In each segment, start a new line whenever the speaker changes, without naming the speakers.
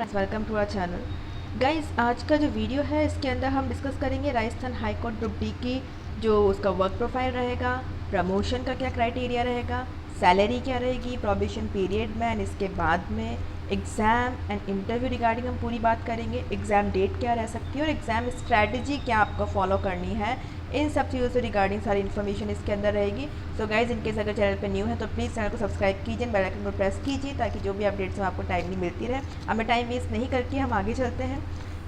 Welcome to our channel. Guys, आज का जो वीडियो है इसके अंदर हम डिस्कस करेंगे Rajasthan high court group D की जो उसका वर्क प्रोफाइल रहेगा, प्रमोशन का क्या क्राइटेरिया रहेगा, सैलरी क्या रहेगी, प्रोबेशन पीरियड में एंड इसके बाद में एग्ज़ाम एंड इंटरव्यू रिगार्डिंग हम पूरी बात करेंगे। एग्ज़ाम डेट क्या रह सकती है और एग्ज़ाम स्ट्रैटेजी क्या आपको फॉलो करनी है, इन सब चीज़ों से रिगार्डिंग सारी इन्फॉर्मेशन इसके अंदर रहेगी। सो गाइज, इनकेस अगर चैनल पे न्यू है तो प्लीज़ चैनल को सब्सक्राइब कीजिए, बेल आइकन को प्रेस कीजिए ताकि जो भी अपडेट्स हैं आपको टाइमली मिलती रहे। हमें टाइम वेस्ट नहीं करके हम आगे चलते हैं।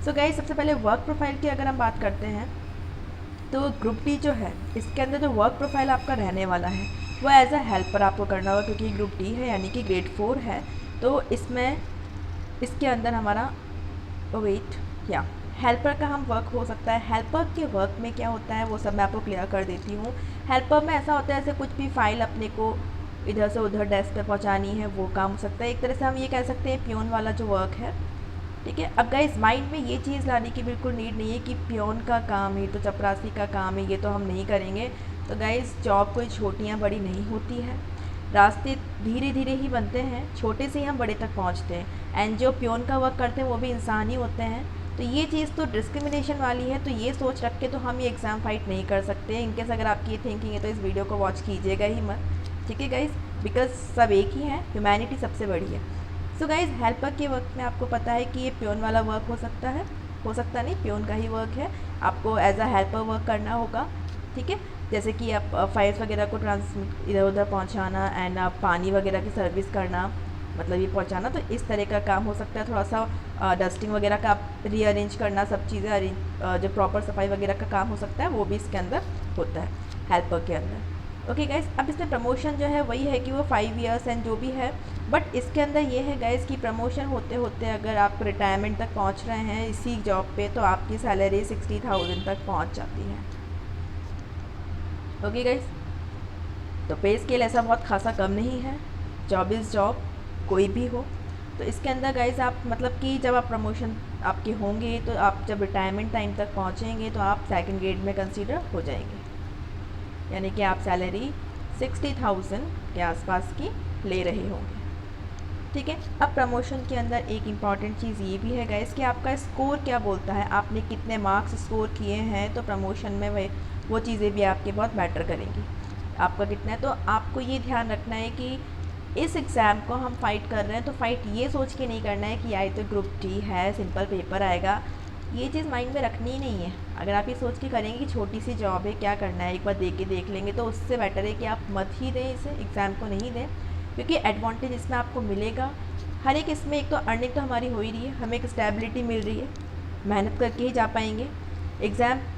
सो गाइज, सबसे पहले वर्क प्रोफाइल की अगर हम बात करते हैं तो ग्रुप डी जो है इसके अंदर जो वर्क प्रोफाइल आपका रहने वाला है वो एज अ हेल्पर आपको करना होगा, क्योंकि ग्रुप डी है यानी कि ग्रेड 4 है। तो इसमें इसके अंदर हमारा वेट या हेल्पर का हम वर्क हो सकता है। हेल्पर के वर्क में क्या होता है वो सब मैं आपको क्लियर कर देती हूँ। हेल्पर में ऐसा होता है जैसे कुछ भी फाइल अपने को इधर से उधर डेस्क पे पहुँचानी है, वो काम हो सकता है। एक तरह से हम ये कह सकते हैं पियोन वाला जो वर्क है, ठीक है। अब गाइस, माइंड में ये चीज़ लाने की बिल्कुल नीड नहीं है कि पियोन का काम है तो चपरासी का काम है, ये तो हम नहीं करेंगे। तो गाइस, जॉब कोई छोटियाँ बड़ी नहीं होती है, रास्ते धीरे धीरे ही बनते हैं, छोटे से ही हम बड़े तक पहुंचते हैं। एंड जो पियोन का वर्क करते हैं वो भी इंसान ही होते हैं। तो ये चीज़ तो डिस्क्रिमिनेशन वाली है, तो ये सोच रख के तो हम ये एग्ज़ाम फाइट नहीं कर सकते। इनकेस अगर आपकी ये थिंकिंग है तो इस वीडियो को वॉच कीजिएगा ही मत, ठीक है गाइज़, बिकॉज सब एक ही है, ह्यूमैनिटी सबसे बड़ी है। सो गाइज़, हेल्पर के वर्क में आपको पता है कि ये पियोन वाला वर्क हो सकता है, हो सकता नहीं, पियोन का ही वर्क है। आपको एज अ हेल्पर वर्क करना होगा, ठीक है। जैसे कि आप फाइल्स वगैरह को ट्रांसमिट इधर उधर पहुंचाना एंड आप पानी वगैरह की सर्विस करना, मतलब ये पहुंचाना, तो इस तरह का काम हो सकता है। थोड़ा सा डस्टिंग वगैरह का आप रीअरेंज करना, सब चीज़ें अरेंज, जो प्रॉपर सफाई वगैरह का काम हो सकता है वो भी इसके अंदर होता है हेल्पर के अंदर। ओके गाइस, अब इसमें प्रमोशन जो है वही है कि वो 5 ईयर्स एंड जो भी है, बट इसके अंदर ये है गाइस कि प्रमोशन होते होते अगर आप रिटायरमेंट तक पहुंच रहे हैं इसी जॉब पे तो आपकी सैलरी 60,000 तक पहुंच जाती है। ओके गाइस, तो पे स्केल ऐसा बहुत खासा कम नहीं है, जॉब इज़ जॉब, कोई भी हो। तो इसके अंदर गाइस आप मतलब कि जब आप प्रमोशन आपके होंगे तो आप जब रिटायरमेंट टाइम तक पहुंचेंगे तो आप सेकंड ग्रेड में कंसीडर हो जाएंगे, यानी कि आप सैलरी 60,000 के आसपास की ले रहे होंगे, ठीक है। अब प्रमोशन के अंदर एक इम्पॉर्टेंट चीज़ ये भी है गाइस कि आपका स्कोर क्या बोलता है, आपने कितने मार्क्स स्कोर किए हैं, तो प्रमोशन में वो चीज़ें भी आपके बहुत मैटर करेंगी। आपका कितना है, तो आपको ये ध्यान रखना है कि इस एग्ज़ाम को हम फाइट कर रहे हैं तो फाइट ये सोच के नहीं करना है कि आई तो ग्रुप डी है, सिंपल पेपर आएगा, ये चीज़ माइंड में रखनी ही नहीं है। अगर आप ये सोच के करेंगे कि छोटी सी जॉब है, क्या करना है, एक बार दे के देख लेंगे, तो उससे बेटर है कि आप मत ही दें, इसे एग्ज़ाम को नहीं दें, क्योंकि एडवांटेज इसमें आपको मिलेगा हर एक। इसमें एक तो अर्निंग तो हमारी हो ही रही है, हमें एक स्टेबिलिटी मिल रही है, मेहनत करके ही जा पाएंगे। एग्ज़ाम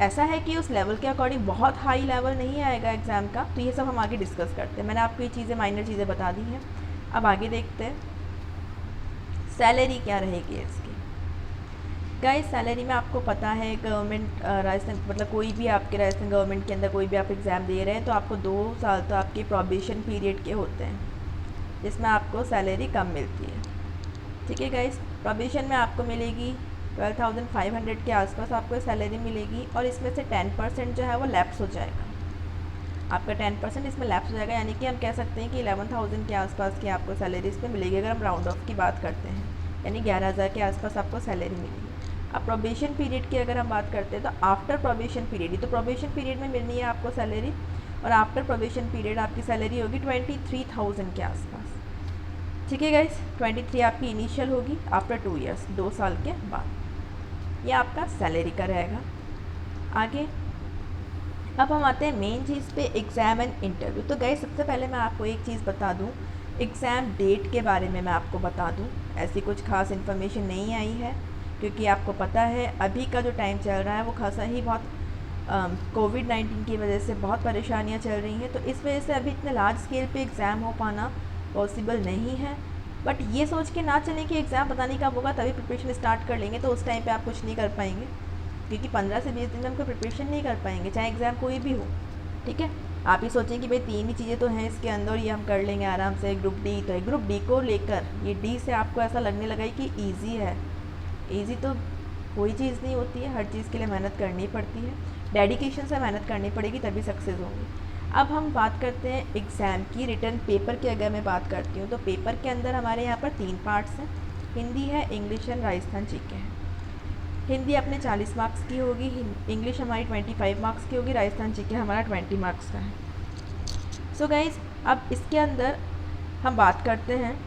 ऐसा है कि उस लेवल के अकॉर्डिंग बहुत हाई लेवल नहीं आएगा एग्ज़ाम का, तो ये सब हम आगे डिस्कस करते हैं। मैंने आपको ये चीज़ें माइनर चीज़ें बता दी हैं, अब आगे देखते हैं सैलरी क्या रहेगी इसकी। गाइस, सैलरी में आपको पता है गवर्नमेंट राजस्थान, मतलब कोई भी आपके राजस्थान गवर्नमेंट के अंदर कोई भी आप एग्ज़ाम दे रहे हैं तो आपको 2 साल तो आपके प्रोबेशन पीरियड के होते हैं जिसमें आपको सैलरी कम मिलती है, ठीक है गाइस। प्रोबेशन में आपको मिलेगी 12,500 के आसपास आपको सैलरी मिलेगी, और इसमें से 10% जो है वो लैप्स हो जाएगा, आपका 10% इसमें लैप्स हो जाएगा, यानी कि हम कह सकते हैं कि 11,000 के आसपास की आपको सैलरी इसमें मिलेगी अगर हम राउंड ऑफ की बात करते हैं, यानी 11,000 के आसपास आपको सैलरी मिलेगी। अब प्रोबेशन पीरियड की अगर हम बात करते हैं तो आफ्टर प्रोबेशन पीरियड, तो प्रोबेशन पीरियड में मिलनी है आपको सैलरी, और आफ्टर प्रोबेशन पीरियड आपकी सैलरी होगी 23,000 के आसपास, ठीक है गाइस। 23 आपकी इनिशियल होगी आफ्टर 2 ईयर्स, 2 साल के बाद, ये आपका सैलरी का रहेगा। आगे अब हम आते हैं मेन चीज़ पे, एग्ज़ाम एंड इंटरव्यू। तो गाइस, सबसे पहले मैं आपको एक चीज़ बता दूं, एग्ज़ाम डेट के बारे में मैं आपको बता दूं, ऐसी कुछ खास इन्फॉर्मेशन नहीं आई है, क्योंकि आपको पता है अभी का जो टाइम चल रहा है वो खासा ही बहुत कोविड-19 की वजह से बहुत परेशानियां चल रही हैं, तो इस वजह से अभी इतने लार्ज स्केल पे एग्ज़ाम हो पाना पॉसिबल नहीं है। बट ये सोच के ना चलें कि एग्ज़ाम पता नहीं कब होगा तभी प्रिपरेशन स्टार्ट कर लेंगे, तो उस टाइम पे आप कुछ नहीं कर पाएंगे, क्योंकि 15 से 20 दिन में हम कोई प्रिपरेशन नहीं कर पाएंगे, चाहे एग्ज़ाम कोई भी हो, ठीक है। आप ये सोचें कि भाई 3 ही चीज़ें तो हैं इसके अंदर, ये हम कर लेंगे आराम से। ग्रुप डी तो है, ग्रुप डी को लेकर ये डी से आपको ऐसा लगने लगा कि ईजी है, ईजी तो कोई चीज़ नहीं होती है, हर चीज़ के लिए मेहनत करनी पड़ती है, डेडिकेशन से मेहनत करनी पड़ेगी तभी सक्सेस होंगी। अब हम बात करते हैं एग्ज़ाम की, रिटर्न पेपर की अगर मैं बात करती हूँ तो पेपर के अंदर हमारे यहाँ पर 3 पार्ट्स हैं, हिंदी है, इंग्लिश है, राजस्थान जीके है। हिंदी अपने 40 मार्क्स की होगी, इंग्लिश हमारी 25 मार्क्स की होगी, राजस्थान जीके हमारा 20 मार्क्स का है। सो गाइज, अब इसके अंदर हम बात करते हैं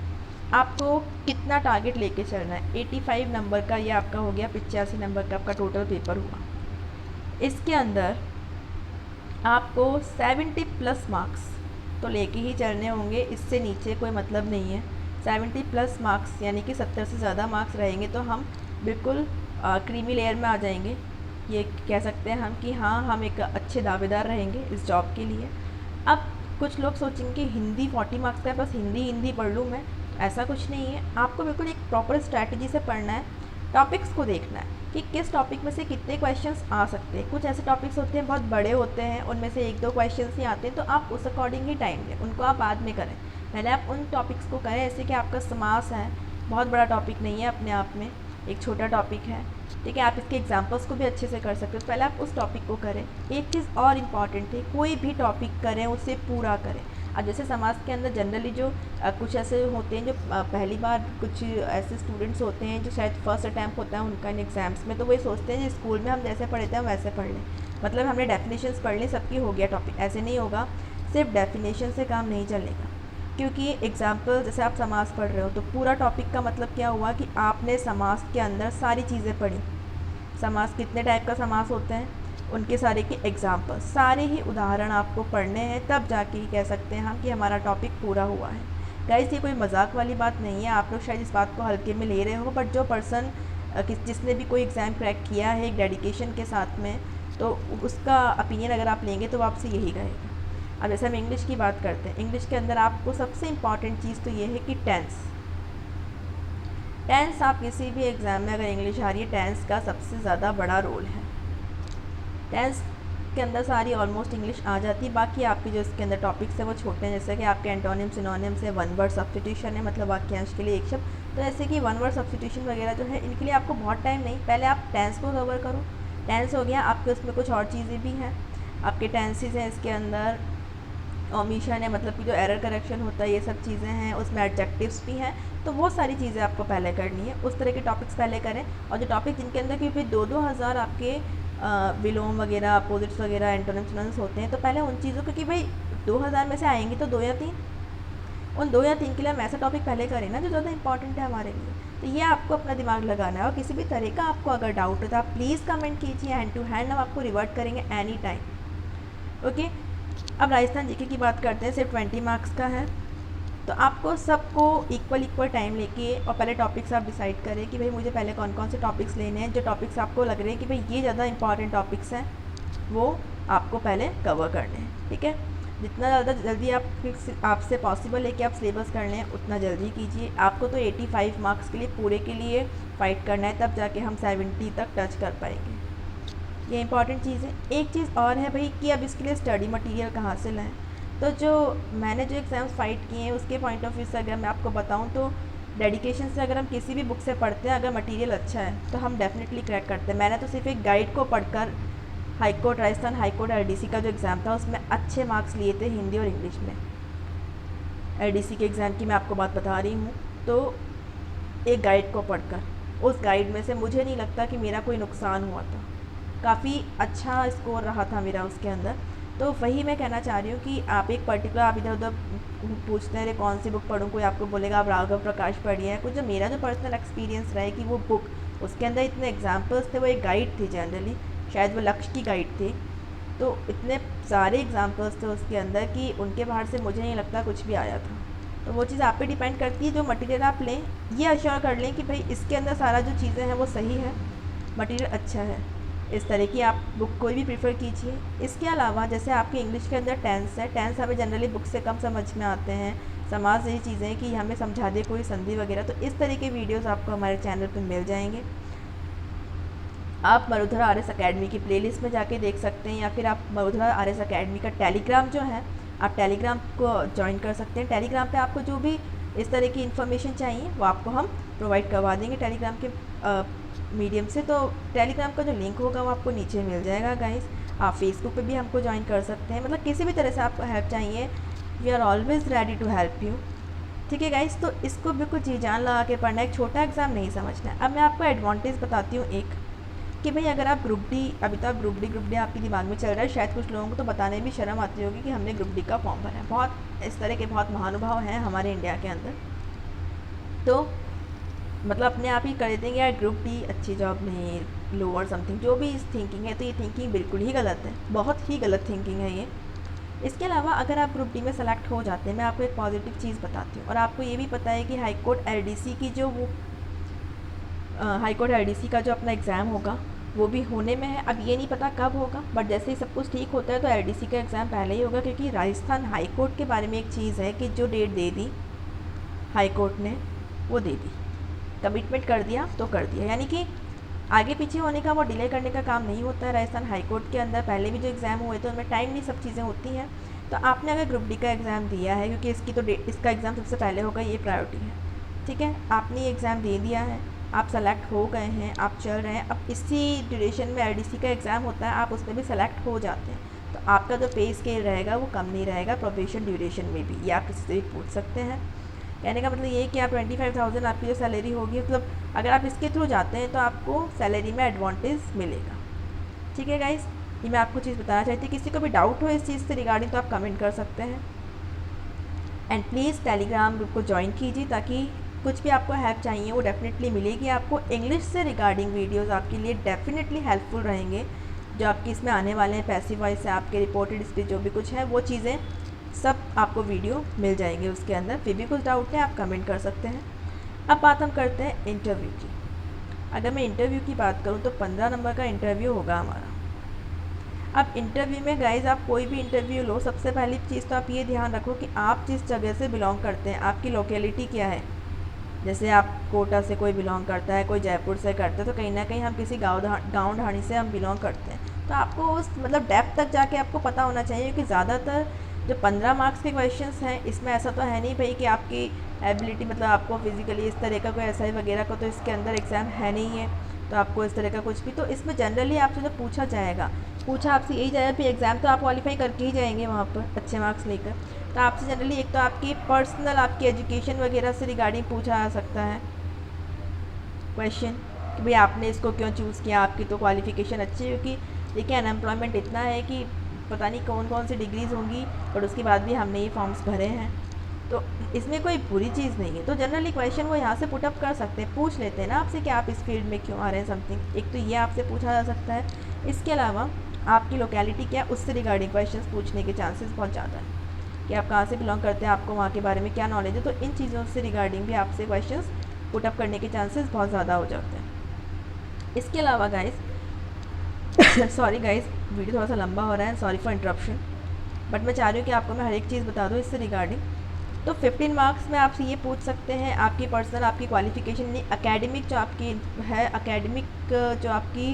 आपको कितना टारगेट लेके चलना है। 85 नंबर का ये आपका हो गया, 85 नंबर का आपका टोटल पेपर हुआ। इसके अंदर आपको 70 प्लस मार्क्स तो लेके ही चलने होंगे, इससे नीचे कोई मतलब नहीं है। 70 प्लस मार्क्स यानी कि 70 से ज़्यादा मार्क्स रहेंगे तो हम बिल्कुल क्रीमी लेयर में आ जाएंगे। ये कह सकते हैं हम कि हाँ, हम एक अच्छे दावेदार रहेंगे इस जॉब के लिए। अब कुछ लोग सोचेंगे कि हिंदी 40 मार्क्स का है, बस हिंदी पढ़ लूँ मैं। ऐसा कुछ नहीं है, आपको बिल्कुल एक प्रॉपर स्ट्रैटेजी से पढ़ना है, टॉपिक्स को देखना है कि किस टॉपिक में से कितने क्वेश्चंस आ सकते हैं। कुछ ऐसे टॉपिक्स होते हैं बहुत बड़े होते हैं, उनमें से 1-2 क्वेश्चंस ही आते हैं, तो आप उस अकॉर्डिंग ही टाइम दें, उनको आप बाद में करें। पहले आप उन टॉपिक्स को करें, ऐसे कि आपका समास है, बहुत बड़ा टॉपिक नहीं है अपने आप में, एक छोटा टॉपिक है, ठीक है। आप इसके एग्जाम्पल्स को भी अच्छे से कर सकते हो, पहले आप उस टॉपिक को करें। एक चीज़ और इम्पॉर्टेंट है, कोई भी टॉपिक करें उसे पूरा करें। अब जैसे समाज के अंदर जनरली जो कुछ ऐसे होते हैं जो पहली बार, कुछ ऐसे स्टूडेंट्स होते हैं जो शायद फर्स्ट अटैम्प्ट होता है उनका इन एग्ज़ाम्स में, तो वही सोचते हैं स्कूल में हम जैसे पढ़े थे हम वैसे पढ़ लें, मतलब हमने डेफिनेशंस पढ़ ली, सबकी हो गया टॉपिक। ऐसे नहीं होगा, सिर्फ डेफिनेशन से काम नहीं चलेगा, क्योंकि एग्जाम्पल जैसे आप समास पढ़ रहे हो तो पूरा टॉपिक का मतलब क्या हुआ कि आपने समास के अंदर सारी चीज़ें पढ़ी। समास कितने टाइप का समास होते हैं, उनके सारे के एग्जाम्पल, सारे ही उदाहरण आपको पढ़ने हैं, तब जाके ही कह सकते हैं हम कि हमारा टॉपिक पूरा हुआ है। गाइस, ये कोई मजाक वाली बात नहीं है, आप लोग शायद इस बात को हल्के में ले रहे हो, बट जो पर्सन जिसने भी कोई एग्ज़ाम क्रैक किया है एक डेडिकेशन के साथ में, तो उसका ओपिनियन अगर आप लेंगे तो आपसे यही कहेगा। अब जैसे हम इंग्लिश की बात करते हैं, इंग्लिश के अंदर आपको सबसे इम्पॉर्टेंट चीज़ तो ये है कि टेंस आप किसी भी एग्ज़ाम में अगर इंग्लिश आ रही है, टेंस का सबसे ज़्यादा बड़ा रोल है। टेंस के अंदर सारी ऑलमोस्ट इंग्लिश आ जाती है, बाकी आपके जो इसके अंदर टॉपिक्स है वो छोटे हैं, जैसे कि आपके एंटोनिम, सिनोनिम्स है, वन वर्ड सब्स्टिट्यूशन है, मतलब वाक्यांश के लिए एक शब्द। तो ऐसे कि वन वर्ड सब्स्टिट्यूशन वगैरह जो है, इनके लिए आपको बहुत टाइम नहीं, पहले आप टेंस को कवर करो। टेंस हो गया, आपके उसमें कुछ और चीज़ें भी हैं, आपके टेंसेज हैं, इसके अंदर ओमिशन है, मतलब कि जो एरर करेक्शन होता है, ये सब चीज़ें हैं, उसमें एडजेक्टिव्स भी हैं, तो वो सारी चीज़ें आपको पहले करनी है। उस तरह के टॉपिक्स पहले करें, और जो टॉपिक जिनके अंदर कि फिर 2-2 हज़ार आपके विलोम वगैरह, अपोजिट्स वगैरह, एंटोनिम्स सिनोनिम्स होते हैं, तो पहले उन चीज़ों को, कि भाई 2000 में से आएंगी तो 2 या 3, उन 2 या 3 के लिए हम ऐसा टॉपिक पहले करें ना जो ज़्यादा इंपॉर्टेंट है हमारे लिए। तो ये आपको अपना दिमाग लगाना है, और किसी भी तरह का आपको अगर डाउट हो तो आप प्लीज़ कमेंट कीजिए, हैंड टू हैंड हम आपको रिवर्ट करेंगे एनी टाइम। ओके, अब राजस्थान जीके की बात करते हैं, सिर्फ 20 मार्क्स का है, तो आपको सबको इक्वल टाइम लेके और पहले टॉपिक्स आप डिसाइड करें कि भाई मुझे पहले कौन कौन से टॉपिक्स लेने हैं। जो टॉपिक्स आपको लग रहे हैं कि भाई ये ज़्यादा इंपॉर्टेंट टॉपिक्स हैं, वो आपको पहले कवर करने हैं, ठीक है। जितना ज़्यादा जल्दी आपसे पॉसिबल है कि आप सिलेबस कर लें, उतना जल्दी कीजिए। आपको तो 85 मार्क्स के लिए पूरे के लिए फ़ाइट करना है, तब जाके हम 70 तक टच कर पाएंगे, ये इंपॉर्टेंट चीज़ है। एक चीज़ और है भाई कि अब इसके लिए स्टडी मटेरियल कहाँ से लाएं। तो जो मैंने जो एग्ज़ाम्स फ़ाइट किए हैं उसके पॉइंट ऑफ व्यू से अगर मैं आपको बताऊं, तो डेडिकेशन से अगर हम किसी भी बुक से पढ़ते हैं, अगर मटेरियल अच्छा है तो हम डेफिनेटली क्रैक करते हैं। मैंने तो सिर्फ एक गाइड को पढ़कर हाईकोर्ट, राजस्थान हाईकोर्ट LDC का जो एग्ज़ाम था उसमें अच्छे मार्क्स लिए थे हिंदी और इंग्लिश में। LDC के एग्ज़ाम की मैं आपको बात बता रही हूँ। तो एक गाइड को पढ़कर, उस गाइड में से मुझे नहीं लगता कि मेरा कोई नुकसान हुआ था, काफ़ी अच्छा स्कोर रहा था मेरा उसके अंदर। तो वही मैं कहना चाह रही हूँ कि आप एक पर्टिकुलर, आप इधर उधर पूछते हैं कौन सी बुक पढ़ूँ, कोई आपको बोलेगा आप राघव प्रकाश पढ़िए है, कुछ जो मेरा जो पर्सनल एक्सपीरियंस रहा है कि वो बुक, उसके अंदर इतने एग्जाम्पल्स थे, वो एक गाइड थी जनरली, शायद वो लक्ष्य की गाइड थी, तो इतने सारे एग्जाम्पल्स थे उसके अंदर कि उनके बाहर से मुझे नहीं लगता कुछ भी आया था। तो वो चीज़ आप पे डिपेंड करती है, जो मटेरियल आप लें ये अश्योर कर लें कि भाई इसके अंदर सारा जो चीज़ें हैं वो सही है, मटेरियल अच्छा है। इस तरह की आप बुक कोई भी प्रीफर कीजिए। इसके अलावा जैसे आपके इंग्लिश के अंदर टेंस है, टेंस हमें जनरली बुक से कम समझ में आते हैं, समाज यही चीज़ें हैं कि हमें समझा दे कोई संधि वगैरह, तो इस तरह के वीडियोस आपको हमारे चैनल पर मिल जाएंगे। आप मरुधरा RS अकेडमी की प्लेलिस्ट में जाके देख सकते हैं, या फिर आप मरुधरा RS अकेडमी का टेलीग्राम जो है, आप टेलीग्राम को ज्वाइन कर सकते हैं। टेलीग्राम पे आपको जो भी इस तरह की इन्फॉर्मेशन चाहिए वो आपको हम प्रोवाइड करवा देंगे टेलीग्राम के मीडियम से। तो टेलीग्राम का जो लिंक होगा वो आपको नीचे मिल जाएगा गाइस। आप फेसबुक पे भी हमको ज्वाइन कर सकते हैं, मतलब किसी भी तरह से आपको हेल्प चाहिए, we are always ready to help you. ठीक है गाइस, तो इसको बिल्कुल जी जान लगा के पढ़ना है, एक छोटा एग्ज़ाम नहीं समझना है। अब मैं आपको एडवांटेज बताती हूँ एक, कि भाई अगर आप ग्रुप डी, अभी तो आप ग्रुप डी आपके दिमाग में चल रहा है, शायद कुछ लोगों को तो बताने में भी शर्म आती होगी कि हमने ग्रुप डी का फॉर्म भरा है। बहुत इस तरह के बहुत महानुभाव हैं हमारे इंडिया के अंदर, तो मतलब अपने आप ही कर देंगे यार ग्रुप डी अच्छी जॉब नहीं, लोअर समथिंग, जो भी इस थिंकिंग है, तो ये थिंकिंग बिल्कुल ही गलत है, बहुत ही गलत थिंकिंग है ये। इसके अलावा अगर आप ग्रुप डी में सेलेक्ट हो जाते हैं, मैं आपको एक पॉजिटिव चीज़ बताती हूँ, और आपको ये भी पता है कि हाई कोर्ट एलडीसी की जो वो हाई कोर्ट एलडीसी का जो अपना एग्ज़ाम होगा वो भी होने में है। अब ये नहीं पता कब होगा, बट जैसे ही सब कुछ ठीक होता है तो एलडीसी का एग्ज़ाम पहले ही होगा, क्योंकि राजस्थान हाई कोर्ट के बारे में एक चीज़ है कि जो डेट दे दी हाई कोर्ट ने वो दे दी, कमिटमेंट कर दिया तो कर दिया, यानी कि आगे पीछे होने का वो डिले करने का काम नहीं होता है। राजस्थान हाई कोर्ट के अंदर पहले भी जो एग्ज़ाम हुए थे उनमें टाइमली सब चीज़ें होती हैं। तो आपने अगर ग्रुप डी का एग्ज़ाम दिया है, क्योंकि इसकी तो डेट, इसका एग्ज़ाम सबसे पहले होगा, ये प्रायोरिटी है, ठीक है, आपने ये एग्ज़ाम दे दिया है, आप सेलेक्ट हो गए हैं, आप चल रहे हैं, अब इसी ड्यूरेशन में एलडीसी का एग्ज़ाम होता है, आप उसमें भी सेलेक्ट हो जाते हैं, तो आपका जो पे स्केल रहेगा वो कम नहीं रहेगा प्रोबेशन ड्यूरेशन में भी, ये आप किसी से भी पूछ सकते हैं। कहने का मतलब ये है कि आप 25,000 आपकी जो सैलरी होगी, मतलब अगर आप इसके थ्रू जाते हैं तो आपको सैलरी में एडवांटेज मिलेगा। ठीक है गाइस, ये मैं आपको चीज़ बताना चाहती थी। किसी को भी डाउट हो इस चीज़ से रिगार्डिंग तो आप कमेंट कर सकते हैं, एंड प्लीज़ टेलीग्राम ग्रुप को ज्वाइन कीजिए, ताकि कुछ भी आपको हेल्प चाहिए वो डेफिनेटली मिलेगी आपको। इंग्लिश से रिगार्डिंग वीडियोस आपके लिए डेफिनेटली हेल्पफुल रहेंगे, जो आपके इसमें आने वाले हैं, पैसिव वॉइस से आपके रिपोर्टेड स्पीच जो भी कुछ है वो चीज़ें सब आपको वीडियो मिल जाएंगे उसके अंदर। फिर भी कुछ डाउट है आप कमेंट कर सकते हैं। अब बात हम करते हैं इंटरव्यू की। अगर मैं इंटरव्यू की बात करूं तो 15 नंबर का इंटरव्यू होगा हमारा। अब इंटरव्यू में गाइज आप कोई भी इंटरव्यू लो, सबसे पहली चीज़ तो आप ये ध्यान रखो कि आप जिस जगह से बिलोंग करते हैं, आपकी लोकेलिटी क्या है। जैसे आप कोटा से कोई बिलोंग करता है, कोई जयपुर से करता है, तो कहीं ना कहीं हम किसी गाँव ढाणी से हम बिलोंग करते हैं, तो आपको उस मतलब डेप्थ तक जाके आपको पता होना चाहिए। क्योंकि ज़्यादातर जो 15 मार्क्स के क्वेश्चंस हैं इसमें ऐसा तो है नहीं भाई कि आपकी एबिलिटी मतलब आपको फिजिकली इस तरह का कोई एसआई वगैरह का तो इसके अंदर एग्ज़ाम है नहीं है, तो आपको इस तरह का कुछ भी, तो इसमें जनरली आपसे जो पूछा जाएगा, पूछा आपसे यही जाएगा, फिर एग्ज़ाम तो आप क्वालिफाई करके ही जाएंगे वहाँ पर अच्छे मार्क्स लेकर, तो आपसे जनरली एक तो आपकी पर्सनल आपकी एजुकेशन वगैरह से रिगार्डिंग पूछा जा सकता है क्वेश्चन, कि भाई आपने इसको क्यों चूज़ किया, आपकी तो क्वालिफिकेशन अच्छी है। क्योंकि देखिए अनएम्प्लॉयमेंट इतना है कि पता नहीं कौन कौन सी डिग्रीज़ होंगी, बट उसके बाद भी हमने ये फॉर्म्स भरे हैं, तो इसमें कोई बुरी चीज़ नहीं है। तो जनरली क्वेश्चन वो यहाँ से पुटअप कर सकते हैं, पूछ लेते हैं ना आपसे कि आप इस फील्ड में क्यों आ रहे हैं समथिंग, एक तो ये आपसे पूछा जा सकता है। इसके अलावा आपकी लोकेलिटी क्या है उससे रिगार्डिंग क्वेश्चन पूछने के चांसेस बहुत ज़्यादा है, कि आप कहाँ से बिलोंग करते हैं, आपको वहाँ के बारे में क्या नॉलेज है, तो इन चीज़ों से रिगार्डिंग भी आपसे क्वेश्चंस पुटअप करने के चांसेस बहुत ज़्यादा हो जाते हैं। इसके अलावा गाइस सॉरी गाइस, वीडियो थोड़ा सा लंबा हो रहा है, सॉरी फॉर इंटरप्शन, बट मैं चाह रही हूँ कि आपको मैं हर एक चीज़ बता दूँ इससे रिगार्डिंग। तो 15 मार्क्स में आपसे ये पूछ सकते हैं आपकी पर्सनल आपकी क्वालिफिकेशन नहीं, एकेडमिक जो आपकी है, एकेडमिक जो आपकी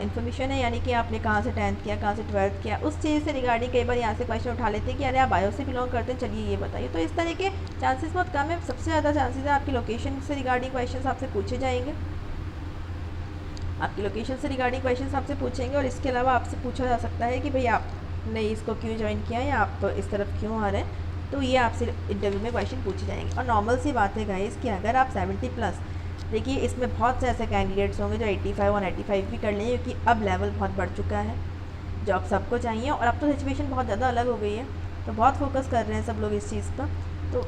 इन्फॉर्मेशन है, यानी कि आपने कहाँ से 10th किया, कहाँ से 12th किया, उस चीज़ से रिगार्डिंग कई बार यहाँ से क्वेश्चन उठा लेते हैं कि अरे आप बायो से बिलोंग करते हैं, चलिए ये बताइए। तो इस तरह के चांसेस बहुत कम है। सबसे ज़्यादा चांसेस है आपकी लोकेशन से रिगार्डिंग क्वेश्चन आपसे पूछे जाएंगे, आपकी लोकेशन से रिगार्डिंग क्वेश्चन आपसे पूछेंगे। और इसके अलावा आपसे पूछा जा सकता है कि भाई आपने इसको क्यों ज्वाइन किया या आप इस तरफ क्यों आ रहे हैं, तो ये आपसे इंटरव्यू में क्वेश्चन पूछे जाएंगे। और नॉर्मल सी बात है गाइस कि अगर आप 70+, देखिए इसमें बहुत से ऐसे कैंडिडेट्स होंगे जो 85 और 95 भी कर लेंगे, क्योंकि अब लेवल बहुत बढ़ चुका है, जॉब सबको चाहिए, और अब तो सिचुएशन बहुत ज़्यादा अलग हो गई है, तो बहुत फोकस कर रहे हैं सब लोग इस चीज़ पर, तो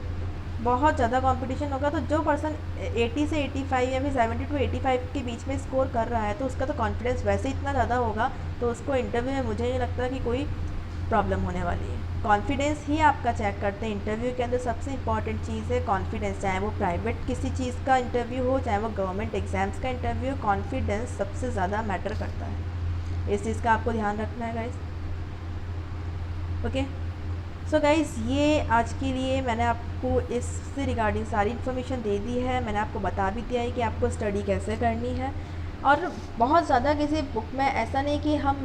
बहुत ज़्यादा कंपटीशन होगा। तो जो पर्सन 80 से 85 या फिर 70 to 85 के बीच में स्कोर कर रहा है, तो उसका तो कॉन्फिडेंस वैसे ही इतना ज़्यादा होगा, तो उसको इंटरव्यू में मुझे नहीं लगता कि कोई प्रॉब्लम होने वाली है। कॉन्फिडेंस ही आपका चेक करते हैं इंटरव्यू के अंदर, सबसे इंपॉर्टेंट चीज़ है कॉन्फिडेंस। चाहे वो प्राइवेट किसी चीज़ का इंटरव्यू हो, चाहे वो गवर्नमेंट एग्जाम्स का इंटरव्यू हो, कॉन्फिडेंस सबसे ज़्यादा मैटर करता है। इस चीज़ का आपको ध्यान रखना है गाइस। ओके, सो गाइस ये आज के लिए मैंने आपको इससे रिगार्डिंग सारी इन्फॉर्मेशन दे दी है, मैंने आपको बता भी दिया है कि आपको स्टडी कैसे करनी है। और बहुत ज़्यादा किसी बुक में ऐसा नहीं कि हम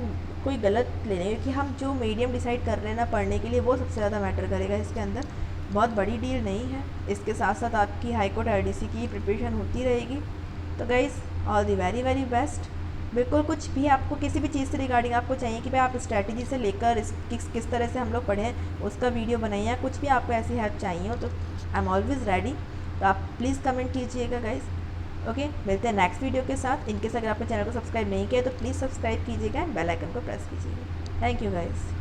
कोई गलत ले रहे हैं, क्योंकि हम जो मीडियम डिसाइड कर रहे हैं ना पढ़ने के लिए, वो सबसे ज़्यादा मैटर करेगा इसके अंदर। बहुत बड़ी डील नहीं है, इसके साथ साथ आपकी हाई कोर्ट आईडीसी की प्रिपरेशन होती रहेगी। तो guys all the very very best. बिल्कुल कुछ भी आपको किसी भी चीज़ से रिगार्डिंग आपको चाहिए कि भाई आप स्ट्रैटेजी से लेकर किस तरह से हम लोग पढ़ें उसका वीडियो बनाइए, कुछ भी आपको ऐसी हेल्प चाहिए हो तो आई एम ऑलवेज़ रेडी। तो आप प्लीज़ कमेंट कीजिएगा गाइस। ओके, मिलते हैं नेक्स्ट वीडियो के साथ। इनकेस अगर आपने चैनल को सब्सक्राइब नहीं किया तो प्लीज़ सब्सक्राइब कीजिएगा एंड बेल आइकन को प्रेस कीजिएगा। Thank you guys.